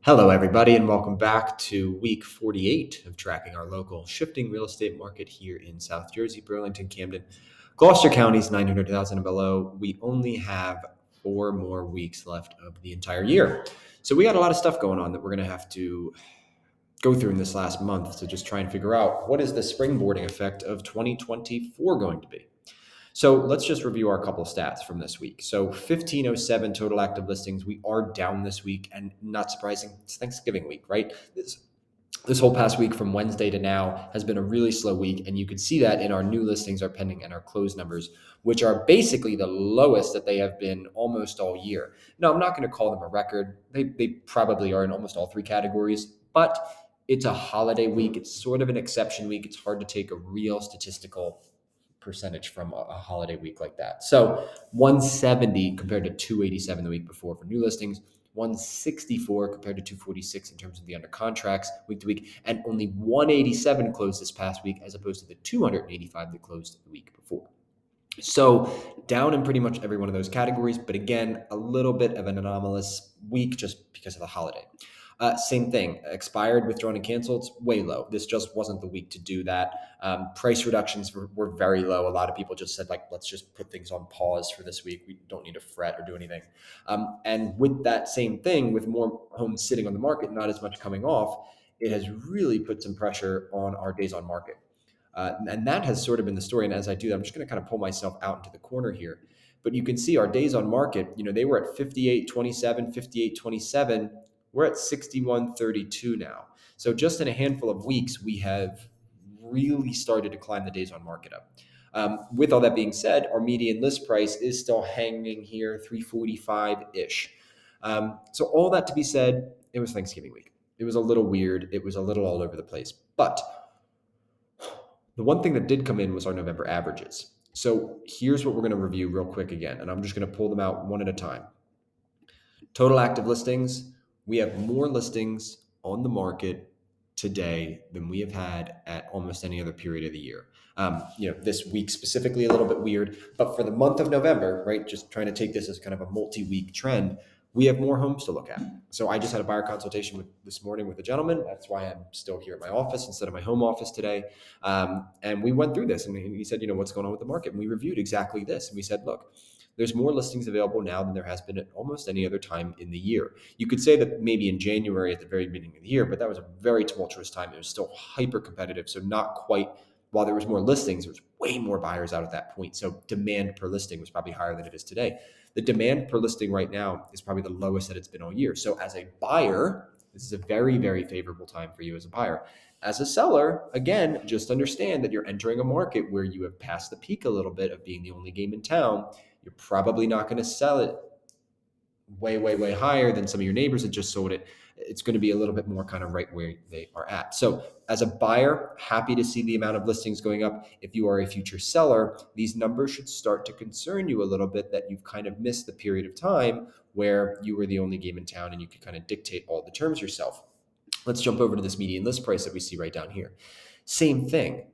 Hello, everybody, and welcome back to week 48 of tracking our local shifting real estate market here in South Jersey, Burlington, Camden, Gloucester counties, 900,000 and below. We only have 4 more weeks left of the entire year. So we got a lot of stuff going on that we're going to have to go through in this last month to just try and figure out what is the springboarding effect of 2024 going to be. So let's just review our couple stats from this week. So 1507 total active listings. We are down this week, and not surprising, it's Thanksgiving week, right? This whole past week from Wednesday to now has been a really slow week, and you can see that in our new listings, our pending, and our closed numbers, which are basically the lowest that they have been almost all year. Now, I'm not going to call them a record. They probably are in almost all three categories, but it's a holiday week. It's sort of an exception week. It's hard to take a real statistical percentage from a holiday week like that. So 170 compared to 287 the week before for new listings, 164 compared to 246 in terms of the under contracts week to week, and only 187 closed this past week as opposed to the 285 that closed the week before. So down in pretty much every one of those categories, but again, a little bit of an anomalous week just because of the holiday. Same thing, expired, withdrawn, and canceled, it's way low. This just wasn't the week to do that. Price reductions were very low. A lot of people just said, like, let's just put things on pause for this week. We don't need to fret or do anything. And with that same thing, with more homes sitting on the market, not as much coming off, it has really put some pressure on our days on market. And that has sort of been the story. And as I do that, I'm just going to kind of pull myself out into the corner here. But you can see our days on market, they were at 58.27, 58.27. We're at 61.32 now. So just in a handful of weeks, we have really started to climb the days on market up. With all that being said, our median list price is still hanging here, 345-ish. So all that to be said, it was Thanksgiving week. It was a little weird. It was a little all over the place. But the one thing that did come in was our November averages. So here's what we're going to review real quick again, and I'm just going to pull them out one at a time. Total active listings, we have more listings on the market today than we have had at almost any other period of the year. This week specifically a little bit weird, but for the month of November, right, just trying to take this as kind of a multi-week trend, we have more homes to look at. So I just had a buyer consultation this morning with a gentleman. That's why I'm still here at my office instead of my home office today. And we went through this, and he said, what's going on with the market? And we reviewed exactly this. And we said, look, there's more listings available now than there has been at almost any other time in the year. You could say that maybe in January at the very beginning of the year, but that was a very tumultuous time. It was still hyper competitive. So not quite, while there was more listings, there was way more buyers out at that point. So demand per listing was probably higher than it is today. The demand per listing right now is probably the lowest that it's been all year. So as a buyer, this is a very, very favorable time for you as a buyer. As a seller, again, just understand that you're entering a market where you have passed the peak a little bit of being the only game in town. You're probably not going to sell it way, way, way higher than some of your neighbors that just sold it. It's going to be a little bit more kind of right where they are at. So as a buyer, happy to see the amount of listings going up. If you are a future seller, these numbers should start to concern you a little bit that you've kind of missed the period of time where you were the only game in town and you could kind of dictate all the terms yourself. Let's jump over to this median list price that we see right down here. Same thing.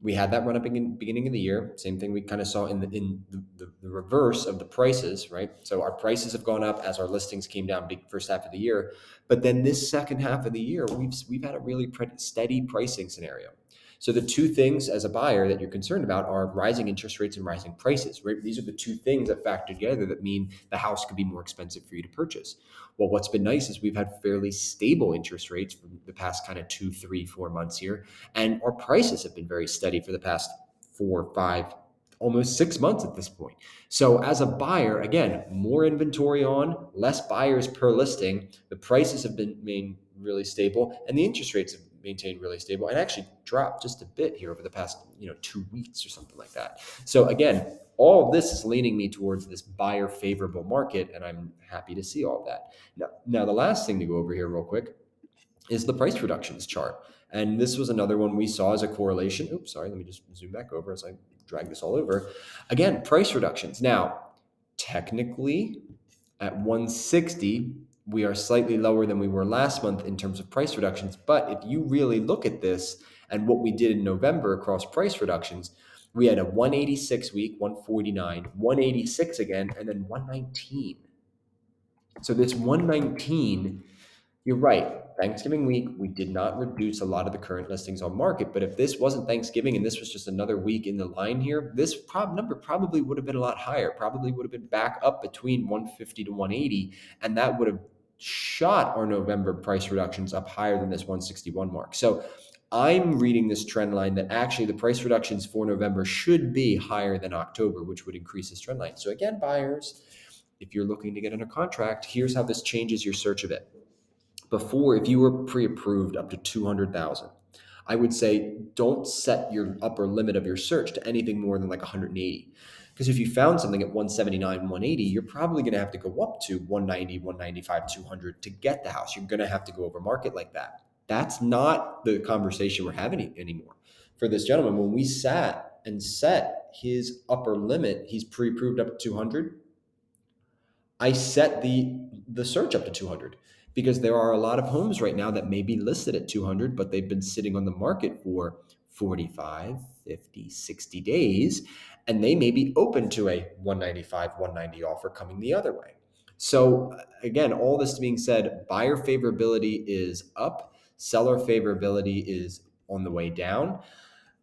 We had that run up in the beginning of the year. Same thing we kind of saw in the reverse of the prices, right? So our prices have gone up as our listings came down big first half of the year. But then this second half of the year, we've had a really steady pricing scenario. So the two things as a buyer that you're concerned about are rising interest rates and rising prices, right? These are the two things that factor together that mean the house could be more expensive for you to purchase. Well, what's been nice is we've had fairly stable interest rates for the past kind of 2, 3, 4 months here. And our prices have been very steady for the past 4, 5, almost 6 months at this point. So as a buyer, again, more inventory on, less buyers per listing. The prices have been remained really stable, and the interest rates have maintained really stable and actually dropped just a bit here over the past 2 weeks or something like that. So again, all of this is leaning me towards this buyer favorable market, and I'm happy to see all of that. Now the last thing to go over here real quick is the price reductions chart. And this was another one we saw as a correlation. Oops, sorry, let me just zoom back over as I drag this all over. Again, price reductions. Now, technically, at 160, we are slightly lower than we were last month in terms of price reductions. But if you really look at this and what we did in November across price reductions, we had a 186 week, 149, 186 again, and then 119. So this 119 You're right. Thanksgiving week, we did not reduce a lot of the current listings on market. But if this wasn't Thanksgiving and this was just another week in the line here, this number probably would have been a lot higher. Probably would have been back up between 150 to 180, and that would have shot our November price reductions up higher than this 161 mark. So I'm reading this trend line that actually the price reductions for November should be higher than October, which would increase this trend line. So again, buyers, if you're looking to get under contract, here's how this changes your search of it. Before, if you were pre-approved up to 200,000, I would say don't set your upper limit of your search to anything more than like 180. Because if you found something at 179, 180, you're probably going to have to go up to 190, 195, 200 to get the house. You're going to have to go over market like that. That's not the conversation we're having anymore. For this gentleman, when we sat and set his upper limit, he's pre-approved up to 200. I set the search up to 200 because there are a lot of homes right now that may be listed at 200, but they've been sitting on the market for 45, 50, 60 days, and they may be open to a 195, 190 offer coming the other way. So again, all this being said, buyer favorability is up, seller favorability is on the way down.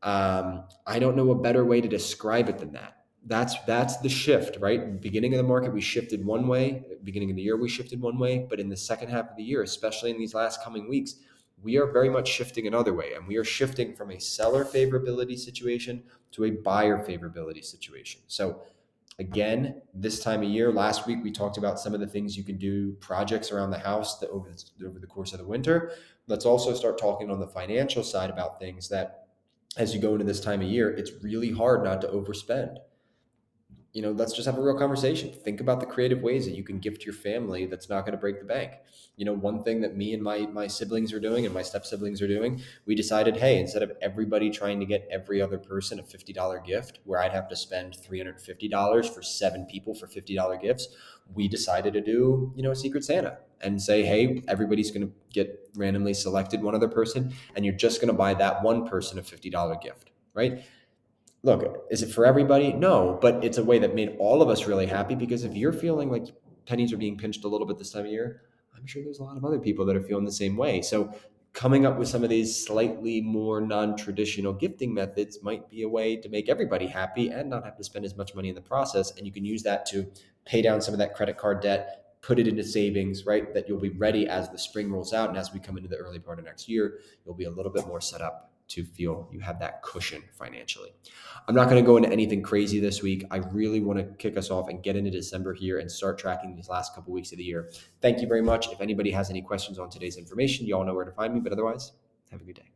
I don't know a better way to describe it than that. That's the shift, right? Beginning of the market, we shifted one way. Beginning of the year, we shifted one way. But in the second half of the year, especially in these last coming weeks, we are very much shifting another way. And we are shifting from a seller favorability situation to a buyer favorability situation. So again, this time of year, last week, we talked about some of the things you can do, projects around the house that over the course of the winter. Let's also start talking on the financial side about things that as you go into this time of year, it's really hard not to overspend. Let's just have a real conversation. Think about the creative ways that you can gift your family that's not going to break the bank. One thing that me and my siblings are doing and my step siblings are doing, we decided, hey, instead of everybody trying to get every other person a $50 gift where I'd have to spend $350 for 7 people for $50 gifts, we decided to do, a Secret Santa and say, hey, everybody's going to get randomly selected one other person, and you're just going to buy that one person a $50 gift, right? Look, is it for everybody? No, but it's a way that made all of us really happy because if you're feeling like pennies are being pinched a little bit this time of year, I'm sure there's a lot of other people that are feeling the same way. So coming up with some of these slightly more non-traditional gifting methods might be a way to make everybody happy and not have to spend as much money in the process. And you can use that to pay down some of that credit card debt, put it into savings, right? That you'll be ready as the spring rolls out. And as we come into the early part of next year, you'll be a little bit more set up to feel you have that cushion financially. I'm not going to go into anything crazy this week. I really want to kick us off and get into December here and start tracking these last couple weeks of the year. Thank you very much. If anybody has any questions on today's information, you all know where to find me. But otherwise, have a good day.